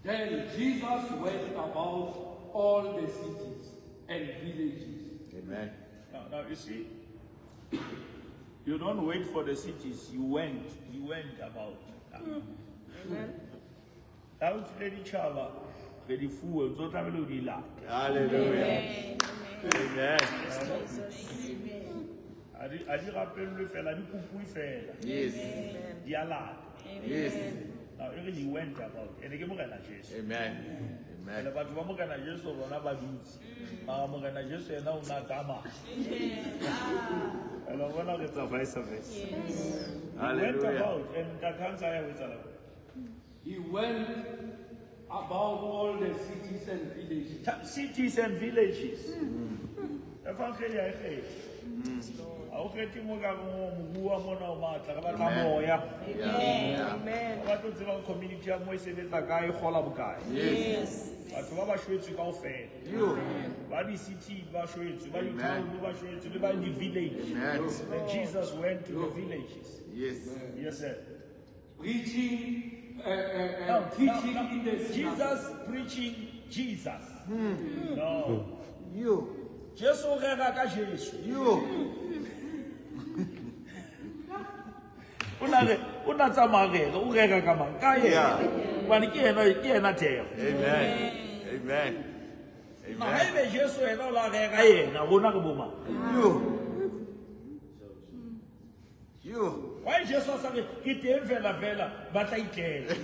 Then Jesus went about all the cities and villages. Amen. Now you see, you don't wait for the cities, you went about. Amen. Now lady Chala, lady fool, so that will be like. Hallelujah. Amen. I did rappel le fait la coucou fait. Yes. Diala. Yes. Now he went about. And again, Amen. Amen. And about one can I just over another beats. I'm going to just say no, not Gama. And I want to get the vice of it. He went about and the cancer was allowed. He went about all the cities and villages. Cities and villages. Evangelia I hate. Amen. What do the community of Moise the guy Holabkai? Yes. But what was you to go fair? You. What is city? What show it to? What you told to live in the village? And Jesus went to the villages. Yes. Yes, sir. Preaching, teaching in the synagogue. Jesus preaching Jesus. No. You. Jesus rega ka Jesus. You. Una tsamagega o rega ka mang ka yena bana ke yena theo. Amen. Amen. Ma ha ebe Jesu ena o la rega yena rona ke boma. You. Why Jesus sa ke teng fela ba tla itlela.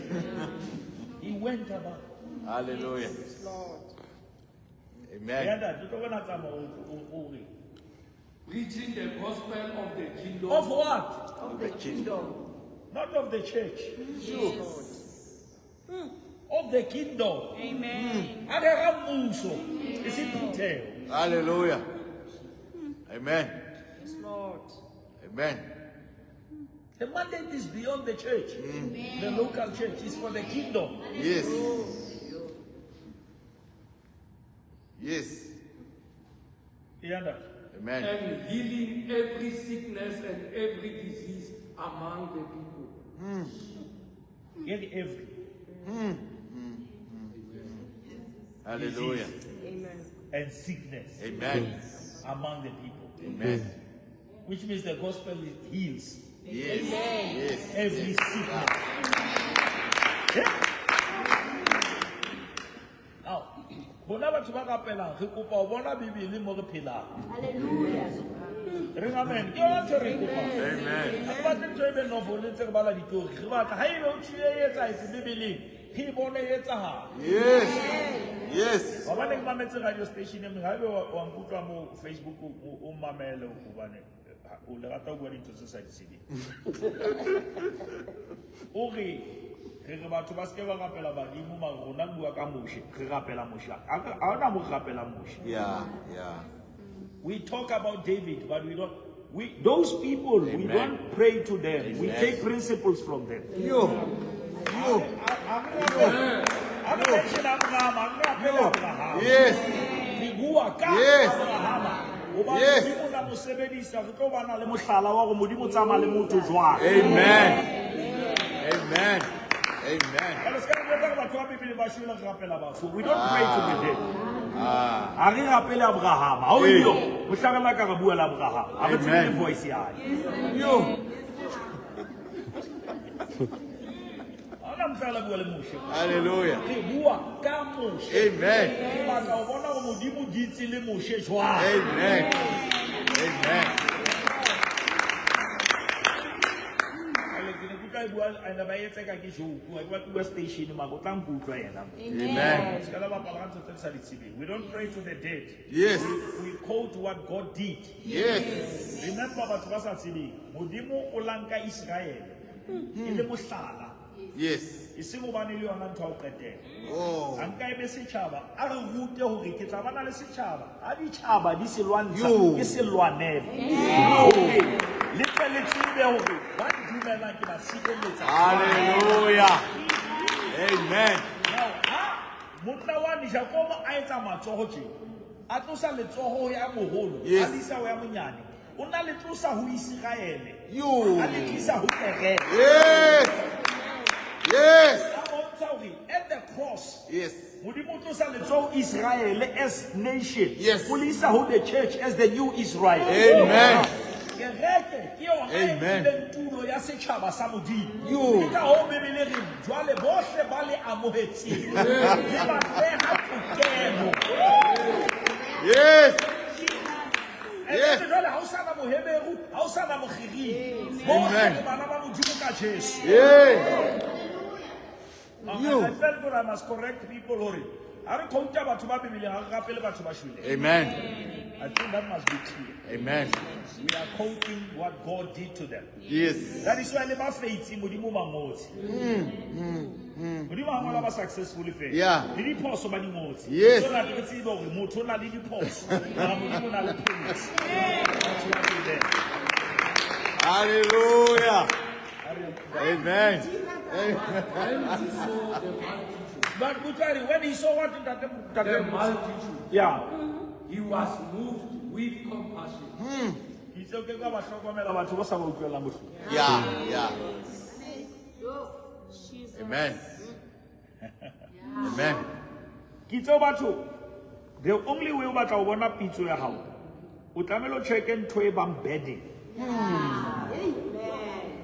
He went about. Hallelujah. Lord. Amen. Yanda ke tlo bona tsama o re. Preaching the gospel of the kingdom. Of what? Of the kingdom. Not of the church. Yes. Of the kingdom. Amen. Is it Peter? Hallelujah. Amen. Yes, Lord. Amen. The mandate is beyond the church. The local church is for the kingdom. Yes. Yes. You understand? Amen. And healing every sickness and every disease among the people. Get every. Hallelujah. Amen. And sickness Amen. among the people. Amen. Which means the gospel heals Yes. Yes. every sickness. Yeah? Now, bona batho ba ka pelang re kopa o bona Bibele mo re phelang. Hallelujah. Re amen. Ke o ntse re kopa. Amen. Ba teng tse be no vole tse re bala ditori. Re batla ha ebe o tshile etsa etse Bibeleng. Re bone etsa ha. Yes. Yes. Ba bana ke mametse radio station e mengwe ha ebe wa nkutlwa mo Facebook o mamele o bane o le rata go bua dintho tse sa di tsebeng. O re batho ba se ba rapela badimo ma rona bua ka moshe re rapela moshe a ona mo rapela moshe. Yeah. We talk about David, but those people, we don't pray to them. We take principles from them. Yes. Amen. We don't pray to the dead. Ari rappelle Abraham. Ah oui, yo. Vous savez la carabou à l'Abraham. Avec une voix ici. Yo. Hallelujah. Amen. Amen. We don't pray to the dead. Yes. We quote what God did. Yes. Remember what was happening. Modimo olanka Israel. Ile mosala. Yes. Isimo ba ne le yona ntwa o qetela. Oh. Anka ebe setjhaba a re rute hore ke tla bana le setjhaba. A ditjhaba di se lwantsha ke se lwanela. Le tsele tsebe hore ba dumela ke ba sireletsa. Hallelujah. Amen. Now, motla wa ni Jacob a etsa matsoho tje. A tlosa letsoho ya moholo, a lisa wa ya monyane. O na le tlosa ho Israele. A le tlisa ho Tere. Yes. Yes. At the cross. Yes. Israel as nation. Yes. Polisa hold the church as the new Israel. Amen. Amen. Yes. Yes. I felt good. I must correct people. Amen. I think that must be clear. Amen. We are quoting what God did to them. Yes. That is why never faith in Mudimu Mamot. Mudimu Mamot successfully faith. Yeah. Did he pause so many more? Yes. So that it's either remote or not did he pause. Mudimu na le promise. That's what he did. Hallelujah. Amen. But when he saw what the multitude, yeah, he was moved with compassion. He said, Yeah. Amen. Amen. The only way about I want to pizza your house. Utamelo check and toy bam bedding.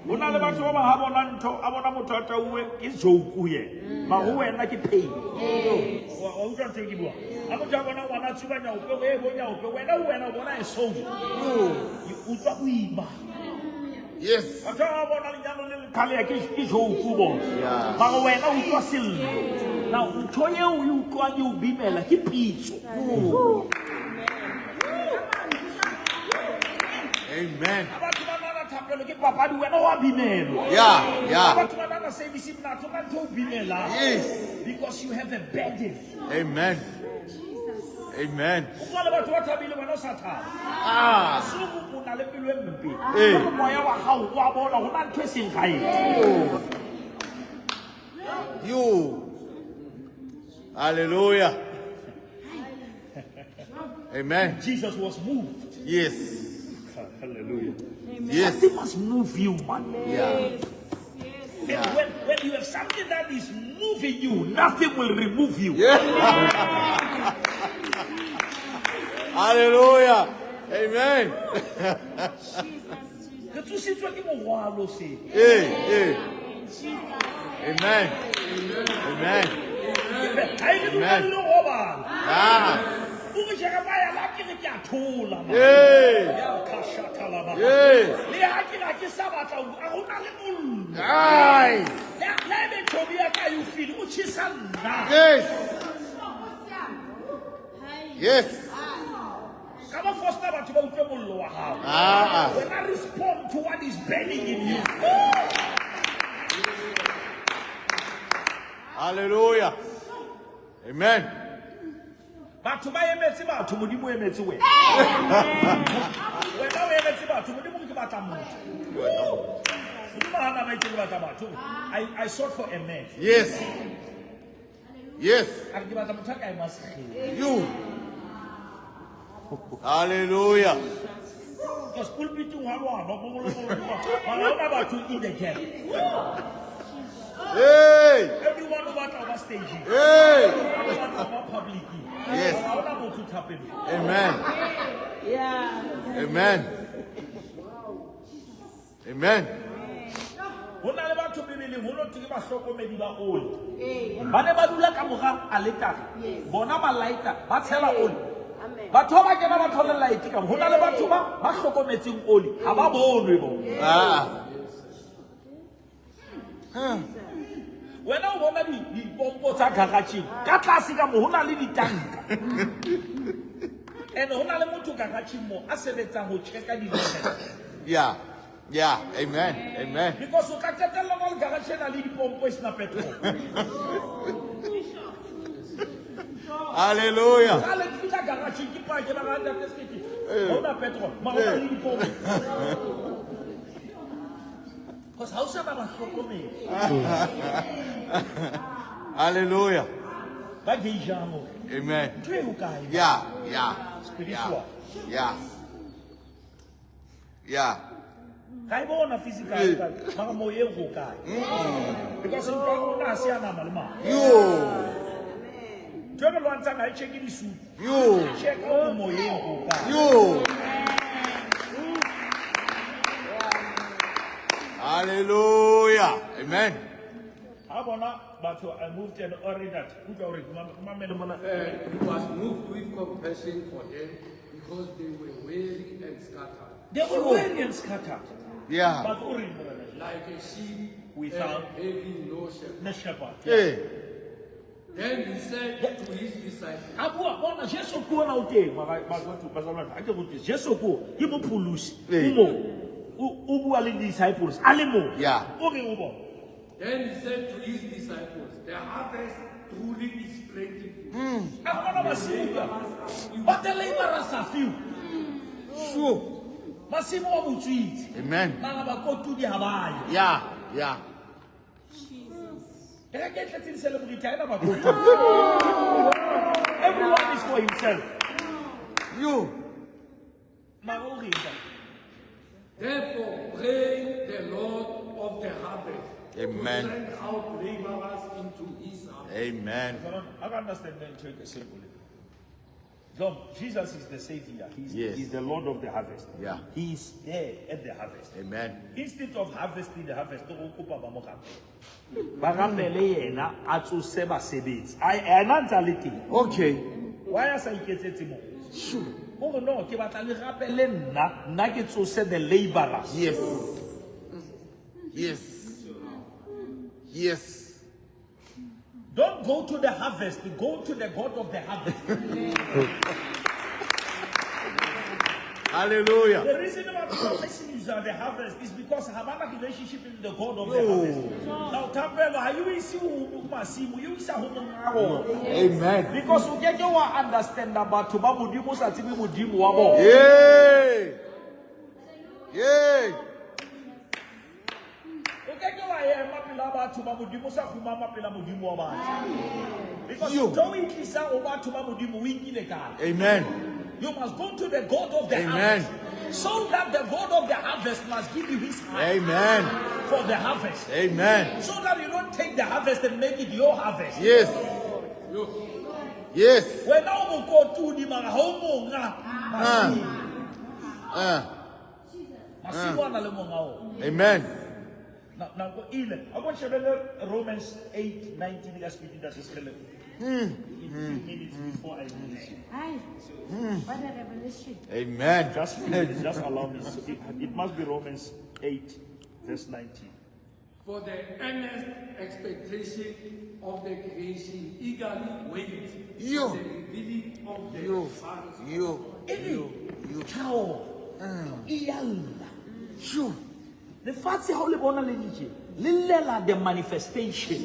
Una le batho ba ha bona ntho a bona motho a tauwe ke joke ye ma ho wena ke pain wa utlwa ntse ke bua a motho a bona ngwana tsubanya o pe bonya o pe wena o bona e so utlwa o ima. Yes. Batho ba bona le nyalo le khale ke joke bo ma wena o utlwa sello na ntho ye o utlwa ke o bimela ke pitso. Amen. Yeah. Yes. Because you have a burden. Amen. Amen. You. Hallelujah. Amen. Jesus was moved. Yes. Hallelujah. Yes. Something must move you, man. Yeah. And when you have something that is moving you, nothing will remove you. Yeah. Hallelujah. Amen. Hey. Amen. Amen. Amen. Ah. Yes. foster batho ba utlwe mollo wa hao. Ah. When I respond to what is burning in you. Hallelujah. Amen. Batho ba emetse batho modimo emetse wena. Wena o emetse batho modimo ke batla motho. Modimo hana ba itse batla batho. I sought for a man. Yes. Yes. A ke batla motho ka imasegile. You. Hallelujah. Because pulpiting ha lwa ba bolo ba batho in the camp. Hey. Everyone about our stage. Hey. Everyone about public. Yes. Amen. Yeah. Amen. Amen. Hona le batho bebele hono tike ba hlokomedi ba oli. Ba ne ba dula ka mora aletare. Bona ba lighter ba tshela oli. Batho ba kena ba thola light ka hona le batho ba hlokometseng oli. Ha ba bonwe bo. Ah. Wena o bona di pompo tsa garage ka tlase ka mo hona le ditanka. And hona le motho garage mo a sebetsang ho checka di level. Yeah. Yeah. Amen. Amen. Because o ka tsetela mo garage na le di pompo isna petrol. Hallelujah. Kale fika garage ki pa ke ba ga nda teskiti. Hona petrol, ma hona le di pompo. Because how should I hlokomedi? Hallelujah. Ba ge jamo. Amen. Twe ho kae? Yeah. Yeah. Spiritual. Yeah. Yeah. Kai bona physical ka, mara moyeng ho kae? Because in kwa ona sia na malema. You. Twe lo ntsa ga check di suit. You. Check o moyeng ho kae? You. Hallelujah. Amen. Abona batho I moved and already that. He was moved with compassion for them because they were weary and scattered. They were weary and scattered. Yeah. But Like a sheep without having no shepherd. no shepherd. Hey. Then he said to his disciples, Abua bona Jesu ko na uti mara batho ba zalwa a ke botse Jesu ko ke mo phulusi Hey. umo u bua le disciples alemo Yeah. o re o bo then he said to his disciples, the harvest truly is plentiful. abona masimu but the laborers are few. Sure. Masimu wa butswitsi Amen. mara ba kotudi ha baye. Yeah. Yeah. Everyone is for himself. You. Therefore, pray the Lord of the harvest Amen. to send out laborers into his harvest. Amen. I can understand that take it simply. So Jesus is the Savior. Yes. He's the Lord of the harvest. Yeah. He is there at the harvest. Amen. Instead of harvesting the harvest, to okupa ba mo gape. Ba gapele yena a tsose basebetsi. I nantality. Okay. Why are you getting more? Sure. Oh no, ke batla le gapele nna ke tsose the laborers. Yes. Yes. Yes. Don't go to the harvest, go to the God of the harvest. Hallelujah. The reason why people listen to the harvest is because Havana relationship with the God of the harvest. Now, Tambelo, are you see Masimu? You see Amen. because you get your understand about Tubamudimu Satimu Mudimu Wabo. Yay. Yay. Because You. don't listen over Tubamudimu winking the guy. Amen. You must go to the God of the Amen. harvest. So that the God of the harvest must give you his hand Amen. for the harvest. Amen. So that you don't take the harvest and make it your harvest. Yes. Yes. When now we go to the Marahomo, Amen. now go in. I want you to read Romans 8:19. That's speaking. That's a skeleton. In 2 minutes before I release you. What a revelation. Amen. Just allow me. So it must be Romans 8:19. For the earnest expectation of the creation eagerly waits You. for the revealing of the You. sons. You. tlhago e ya lla. Sure. Lefatshe ha o le bona le dije le llela the manifestation.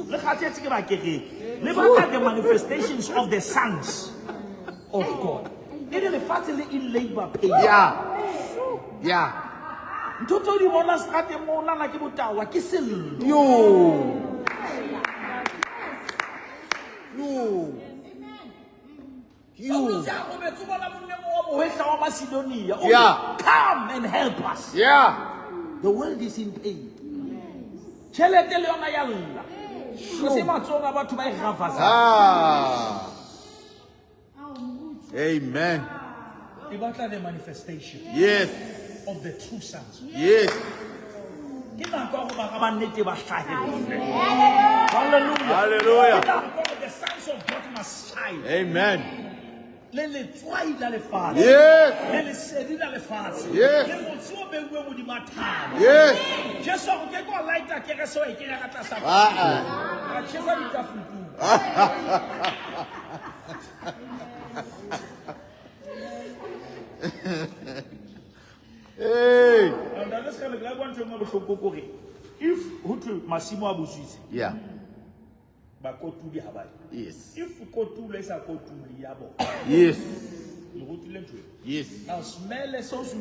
Le kgathetse ke ba kereke. Le batla the manifestations of the sons of God. E le lefatshe le in labor pain. Yeah. Yeah. Ntho di bona strate mo nana ke botawa ke sello. Yo. Yo. You. You. Yeah. Yeah. Come and help us. Yeah. The world is in pain. Tšhelete le yona ya lla. Go se matsonga batho ba e gafatsa. Ah. Amen. E batla the manifestation Yes. of the true sons. Yes. Ke nako ya go ba ga bannete ba hlahelle. Hallelujah. Hallelujah. Ke nako ya the sons of God must shine. Amen. Le letswai la lefatshe. Yes. Le lesedi la lefatshe. Yes. Le motse o beuwe modima thaba. Yes. Jesu go ke go lighta kereso e ke ya ka tlasa. Ah. A tshesa ditafutu. Hey. And that's kind of like one thing about Shokokore. If Hutu Massimo Abusuisi, Yeah. Bakotu di Habai. Yes. If Kotu Lesa Kotu Liabo, Yes. you go to Lentre. Yes. Now, smell a sauce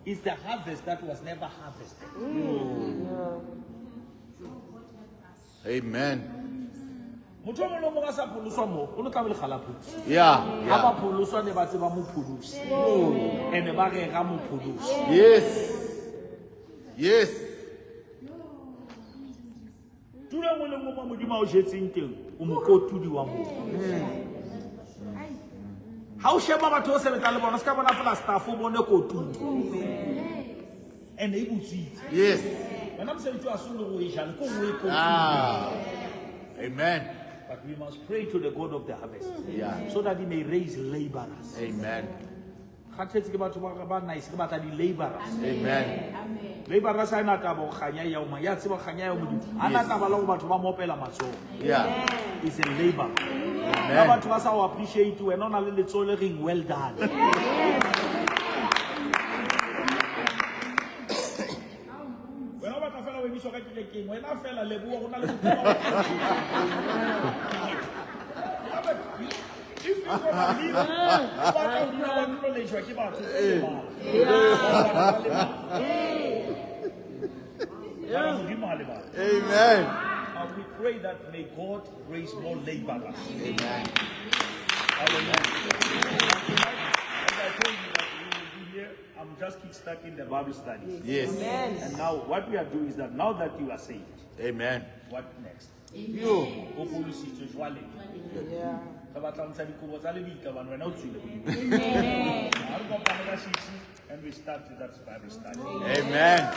is the harvest that was never harvested. Amen. Mutomo no mga sa puluswa mo, uno kami khalapu. Yeah. Aba Yeah. puluswa ne ba tseba mo pulus. Ene ba re ga mo pulus. Yes. Yes. Tula mo le mo mo modimo o jetseng teng, o mo kotudi wa mo. Ha o sheba batho o sebetsa le bona ska bona fela staff o bone kotudi. Ene e butsitse. Yes. Wena mosebetsi wa solo go e jana ko o e kotudi. Ah. Amen. But we must pray to the God of the harvest. Yeah. So that he may raise laborers. Amen. Khathetse ke batho ba nice ke batla di laborers. Amen. Laborers ha ina taba go khanya ya uma ya tseba khanya ya modimo. Ana taba la go batho ba mopela matsogo. Yeah. It's a labor. Amen. Ba batho ba sa o appreciate wena ona le letsole ring well done. Wena ba ka fela we biso ka kerekeng wena fela leboa gona le if you want to leave, but you know what knowledge you keep out. Amen. And we pray that may God raise more laborers. Amen. Hallelujah. As I told you that we will be here, I'm just kickstarting the Bible studies. Yes. And now what we are doing is that now that you are saved, Amen. what next? You. And we start with that Bible study. Amen.